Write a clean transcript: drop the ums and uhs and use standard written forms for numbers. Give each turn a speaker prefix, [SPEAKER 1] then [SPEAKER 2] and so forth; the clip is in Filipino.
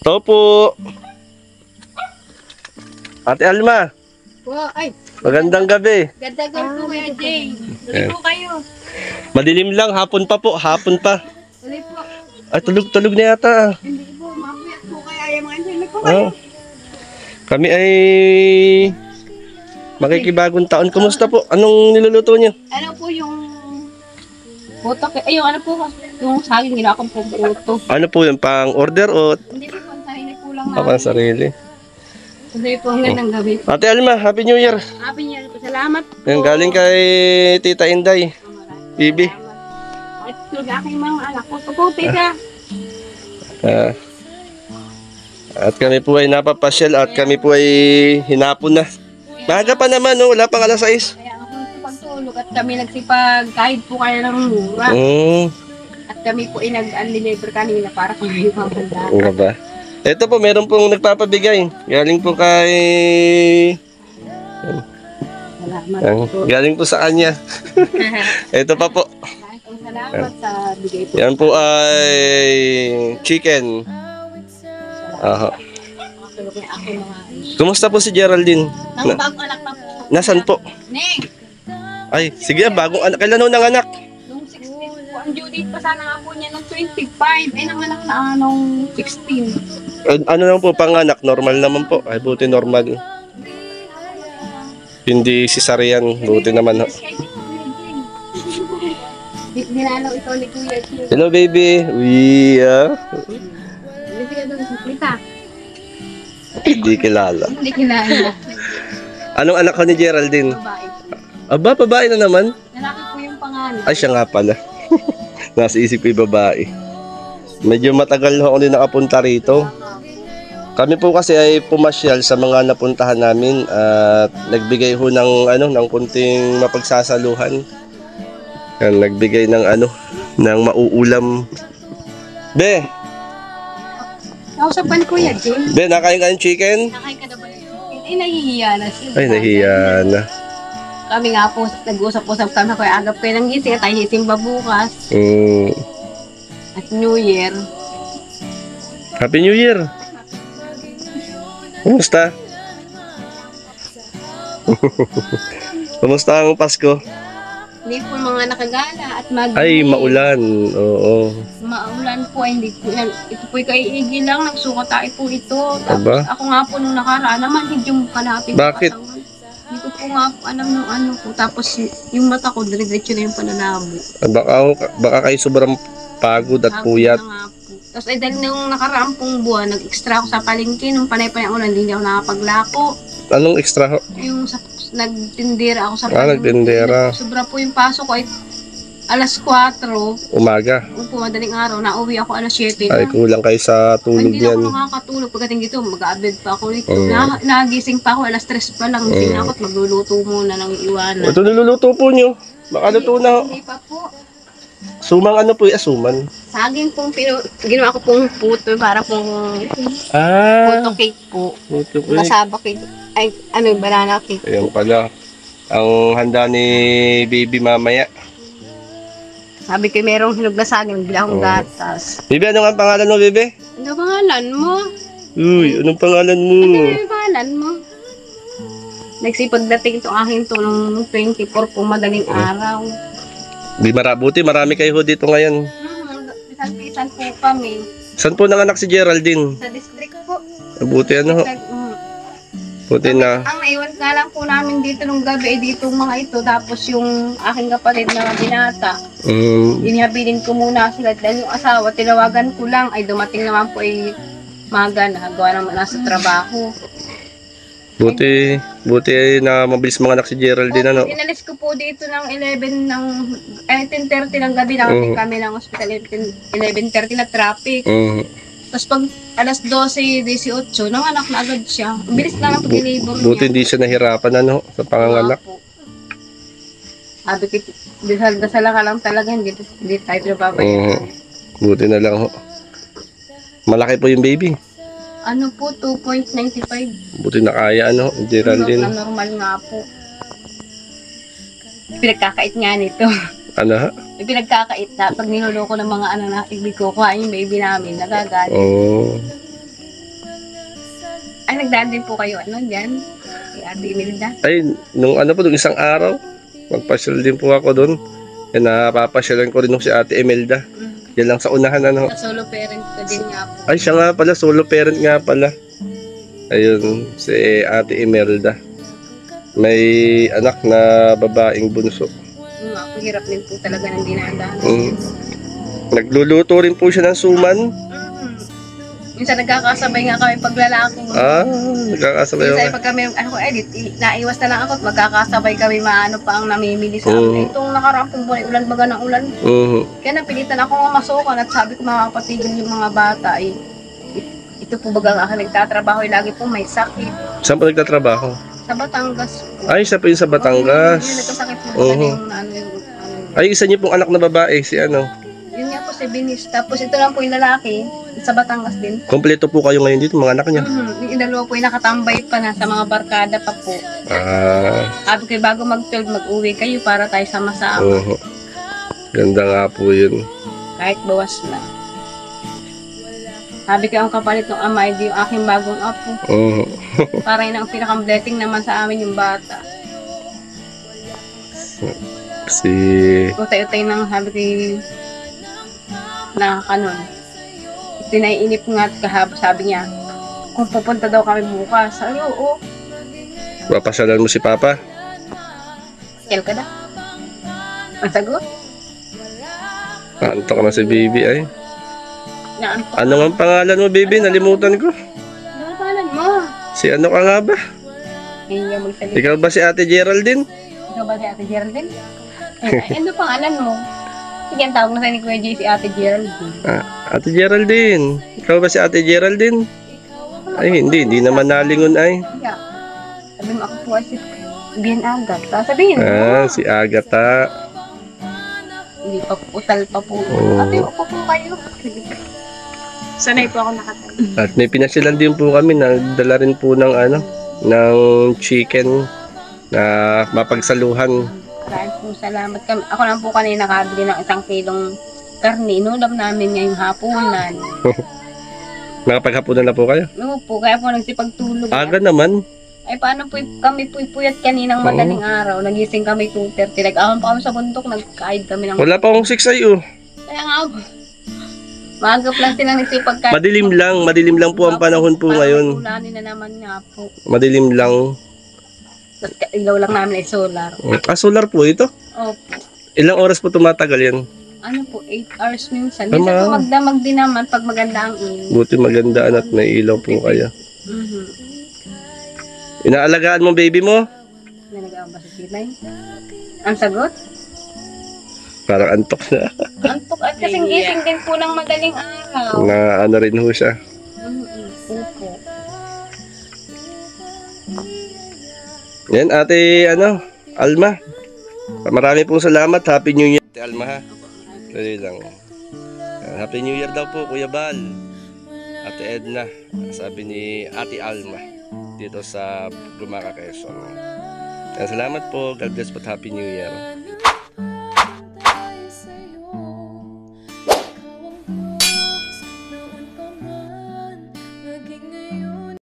[SPEAKER 1] Topo. Ate Alma,
[SPEAKER 2] Wow, ay,
[SPEAKER 1] magandang gabi.
[SPEAKER 2] ganda po Kuya Jay. Tuloy po kayo.
[SPEAKER 1] Madilim lang, hapon pa po, hapon pa.
[SPEAKER 2] Tuloy po.
[SPEAKER 1] Ay, tulog-tulog na yata.
[SPEAKER 2] Hindi po, mapuyat po kaya yung mga hindi po kayo.
[SPEAKER 1] Oh. Kami ay makikibagong taon. Kumusta po? Anong niluluto niyo?
[SPEAKER 2] Ano po yung butok? Ay, yung ano po, yung saging nila akong po buto.
[SPEAKER 1] Ano po yung pang order o
[SPEAKER 2] Hindi po, ang sarili po lang
[SPEAKER 1] pang sarili?
[SPEAKER 2] Tuloy po, ang gandang gabi.
[SPEAKER 1] Ate Alma, Happy New Year.
[SPEAKER 2] Happy New Year po. Salamat po.
[SPEAKER 1] Yan, galing kay Tita Inday. Bibi.
[SPEAKER 2] At tulog aking mga anak ko. Ito po, tita.
[SPEAKER 1] Ah. At kami po ay napapasyal at kami po ay hinapon na. Maaga pa naman, no? Wala pang alas 6.
[SPEAKER 2] Kaya ako pagtulog at kami nagsipag kahit po kaya ng mura. At kami po ay nag-deliver kanina para kung may pangkanda.
[SPEAKER 1] Nga ba? Ito po, meron pong nagpapabigay. Galing po kay...
[SPEAKER 2] Salamat po.
[SPEAKER 1] Galing po sa kanya. Ito pa po.
[SPEAKER 2] Salamat sa bigay po.
[SPEAKER 1] Yan po ay chicken. Aha.
[SPEAKER 2] Tulog na ako mga
[SPEAKER 1] Kumusta po si Geraldine?
[SPEAKER 2] Nang bagong anak na po.
[SPEAKER 1] Nasaan po?
[SPEAKER 2] Neng!
[SPEAKER 1] Ay, sige, bagong anak. Kailan ho nanganak?
[SPEAKER 2] Nung 16 po, ang due date pa sana nga po niya nung 25. Eh, nanganak na nung 16.
[SPEAKER 1] Ano lang po, panganak? Normal naman po. Ay, buti normal. Hindi cesarean. Buti naman ho.
[SPEAKER 2] Dinalaw ito ni Kuya Chief.
[SPEAKER 1] Hello, baby.
[SPEAKER 2] Hindi ka doon sa plita.
[SPEAKER 1] Hindi kilala.
[SPEAKER 2] Hindi kilala.
[SPEAKER 1] Anong anak ko ni Geraldine?
[SPEAKER 2] Babae.
[SPEAKER 1] Aba, babae na naman.
[SPEAKER 2] Lalaki po yung pangalan.
[SPEAKER 1] Ay, siya nga pala. Nasa isip ko yung babae. Medyo matagal ho ako din nakapunta rito. Kami po kasi ay pumasyal sa mga napuntahan namin at nagbigay ho ng kunting mapagsasaluhan. Yan, nagbigay ng ng mauulam. Be,
[SPEAKER 2] Kausapan Kuya Jay.
[SPEAKER 1] be, nakain ka ng chicken?
[SPEAKER 2] Nakay ka na ba yun? Eh, nahihiya na siya.
[SPEAKER 1] Ay, nahiya na.
[SPEAKER 2] Kami nga po, nag-usap-usap kami ko, agap kayo ng gising at tayo sisimba bukas. At New Year.
[SPEAKER 1] Happy New Year. Kumusta? Kumusta ang Pasko?
[SPEAKER 2] Hindi po mga nakagala at
[SPEAKER 1] Ay, maulan. Oo.
[SPEAKER 2] Maulan po, ay hindi po yan. Ito po kaiigil lang, nagsuka tayo po ito. Tapos
[SPEAKER 1] Aba?
[SPEAKER 2] ako nga po nung nakaraan naman, hindi yung kalapit.
[SPEAKER 1] Bakit?
[SPEAKER 2] Hindi ko po nga po alam nung ano po. Tapos yung mata ko, dire-diretso na yung pananabo.
[SPEAKER 1] Baka kayo sobrang pagod at puyat.
[SPEAKER 2] Na nga po. Tapos ay dahil nung nakaraang pong buwan, nag-extra ako sa palengke. Nung panay-panay ulan, hindi ako nakapaglako.
[SPEAKER 1] Anong extra ho?
[SPEAKER 2] Yung nagtindera ako sa
[SPEAKER 1] Nagtindera.
[SPEAKER 2] Sobra po yung pasok ko ay alas 4.
[SPEAKER 1] Umaga.
[SPEAKER 2] Upo, madaling araw. Nauwi ako alas 7 na.
[SPEAKER 1] Ay, kulang kayo sa tulog
[SPEAKER 2] Hindi na
[SPEAKER 1] niyan.
[SPEAKER 2] ako makakatulog. Pagdating dito, mag-aabed pa ako dito. Nagising pa ako, alas 3 pa lang. Gising ako at magluluto muna ng iwanan.
[SPEAKER 1] Ito niluluto po nyo. Baka luto na ho.
[SPEAKER 2] Hindi pa po.
[SPEAKER 1] Sumang ano po yung asuman?
[SPEAKER 2] Saging pong ginawa ko pong puto para pong puto cake po.
[SPEAKER 1] Puto po.
[SPEAKER 2] Masaba cake. Ay, ano, banana cake.
[SPEAKER 1] Ayan pala. Ang handa ni baby mamaya.
[SPEAKER 2] Sabi ko, merong hinog na saging, bila akong gatas.
[SPEAKER 1] Baby, ano nga ang pangalan mo, baby?
[SPEAKER 2] Ano pangalan mo?
[SPEAKER 1] Uy, anong pangalan mo?
[SPEAKER 2] Ano pangalan mo? Nagsipagdating itong aking to nung 24 po madaling araw.
[SPEAKER 1] Di buti, marami kayo dito ngayon.
[SPEAKER 2] Pisan-pisan po kami.
[SPEAKER 1] Saan po nanganak si Geraldine?
[SPEAKER 2] Sa district po.
[SPEAKER 1] Buti ano ho. Buti na.
[SPEAKER 2] Ang naiwan nga lang po namin dito nung gabi, dito mga ito. Tapos yung aking kapatid na binata, inihabilin ko muna sila. Dahil yung asawa, tinawagan ko lang, ay dumating naman po ay maga na, gawa naman nasa trabaho.
[SPEAKER 1] Buti ay na mabilis mga anak si Geraldine ano.
[SPEAKER 2] Inalis ko po dito ng 10:30 ng gabi, nakating kami ng hospital 11:30 na traffic. Tapos pag alas 12:18, nanganak na agad siya. Bilis lang ang pag-labor niya.
[SPEAKER 1] Buti hindi siya nahirapan ano sa panganganak.
[SPEAKER 2] Sabi ko, dasal ka lang talaga, hindi tayo pinababayaan.
[SPEAKER 1] Buti na lang ho. Malaki po yung baby.
[SPEAKER 2] Ano po, 2.95.
[SPEAKER 1] Buti na kaya ano, Geraldine.
[SPEAKER 2] Na normal nga po. Pinagkakait nga nito.
[SPEAKER 1] Ano ha?
[SPEAKER 2] Pinagkakait na. Pag niloloko ng mga na ibig ko, kuhain yung baby namin, nagagalit. nagdaan din po kayo, ano, dyan? Kay Ate Imelda.
[SPEAKER 1] Ay, nung isang araw, magpasyal din po ako doon. Yan, napapasyalan ko rin nung si Ate Imelda. Yan lang sa unahan,
[SPEAKER 2] Sa solo parent ko din nga po.
[SPEAKER 1] Ay, siya nga pala, solo parent nga pala. Ayun, si Ate Imelda. May anak na babaeng bunso.
[SPEAKER 2] Hirap din po talaga ng dinadaan.
[SPEAKER 1] Nagluluto rin po siya ng suman.
[SPEAKER 2] Minsan nagkakasabay nga kami paglalako.
[SPEAKER 1] Nagkakasabay
[SPEAKER 2] Minsan
[SPEAKER 1] ako.
[SPEAKER 2] pag kami, edit, naiwas na lang ako at magkakasabay kami maano pa ang namimili sa amin. Itong nakarampong buwan, ulan baga ng ulan. Kaya napilitan ako nga masukan at sabi ko makapatigil yung mga bata. Ito po baga nga nagtatrabaho, lagi po may sakit.
[SPEAKER 1] Saan po nagtatrabaho?
[SPEAKER 2] Sa Batangas po.
[SPEAKER 1] Ay, siya po yung sa Batangas.
[SPEAKER 2] Yung nagkasakit po yung
[SPEAKER 1] Ay, isa niyo pong anak na babae, si ano?
[SPEAKER 2] Yun nga po si Binis. Tapos ito lang po yung lalaki, sa Batangas din.
[SPEAKER 1] Kompleto po kayo ngayon dito, mga anak niya.
[SPEAKER 2] Yung dalawa po yung nakatambay pa na sa mga barkada pa po. Sabi ko, bago mag-12, mag-uwi kayo para tayo sama-sama.
[SPEAKER 1] Ganda nga po yun.
[SPEAKER 2] Kahit bawas na. Sabi ko, ang kapalit ng ama, hindi yung aking bagong apo. Para yun ang pinakang blessing naman sa amin yung bata. Utay-utay nang sabi ko na kanon. Tinaiinip nga at kahaba, sabi niya, kung pupunta daw kami bukas. Ay, oo.
[SPEAKER 1] Papasyalan mo si Papa?
[SPEAKER 2] Kel ka na? Masagot?
[SPEAKER 1] Naantok na si Baby ay.
[SPEAKER 2] Naantok.
[SPEAKER 1] Ano nga ang pangalan mo, Baby? Nalimutan ko.
[SPEAKER 2] Ano ang pangalan mo?
[SPEAKER 1] Si ano ka nga ba?
[SPEAKER 2] Hindi niya magsalita.
[SPEAKER 1] Ikaw ba si Ate Geraldine?
[SPEAKER 2] Ikaw ba si Ate Geraldine? Ano pangalan mo? Sige, ang tawag na sa ni Kuya Jay si Ate Geraldine.
[SPEAKER 1] Ate Geraldine. Ikaw ba si Ate Geraldine? Ay, hindi naman nalingon ay.
[SPEAKER 2] Yeah. Sabi mo ako po ay si Bien Agat. Sabihin mo.
[SPEAKER 1] Si Agatha.
[SPEAKER 2] Hindi pa po, usal pa po. Ate, upo po kayo. Sanay po ako nakatayo.
[SPEAKER 1] At may pinasyalan din po kami, nagdala rin po ng ng chicken na mapagsaluhan.
[SPEAKER 2] Maraming po salamat kami. Ako lang po kanina nakabili ng 1 kilong karne. Inulam namin ngayong hapunan.
[SPEAKER 1] Nakapaghapunan na po kayo?
[SPEAKER 2] Oo po, kaya po nagsipagtulog.
[SPEAKER 1] Aga naman.
[SPEAKER 2] Ay, paano po kami puyat kaninang madaling araw. Nagising kami 2:30. Nag-ahon pa kami sa bundok. Nag-kaid kami ng...
[SPEAKER 1] Wala pa akong 6 ay
[SPEAKER 2] Kaya nga po. Maagap lang sila nagsipagkaid.
[SPEAKER 1] Madilim lang po ang panahon po ngayon.
[SPEAKER 2] Ulanin na naman nga po.
[SPEAKER 1] Madilim lang.
[SPEAKER 2] Tapos ilaw lang namin ay solar.
[SPEAKER 1] Solar po ito?
[SPEAKER 2] Opo.
[SPEAKER 1] Ilang oras po tumatagal yan?
[SPEAKER 2] Ano po, 8 hours minsan. Minsan po magdamag din naman pag maganda ang ilaw.
[SPEAKER 1] Buti magandaan at may ilaw po kayo. Inaalagaan mo baby mo?
[SPEAKER 2] Nalagawa ba sa silay? Ang sagot?
[SPEAKER 1] Parang antok na.
[SPEAKER 2] Antok at kasing gising din po ng madaling araw.
[SPEAKER 1] Na ano rin ho siya.
[SPEAKER 2] Opo.
[SPEAKER 1] Yan ate Alma. Marami pong salamat. Happy New Year ate Alma ha. Dali lang. Happy New Year daw po Kuya Bal. Ate Edna. Sabi ni Ate Alma dito sa Lumaka, Quezon. Salamat po. God bless po. Happy New Year.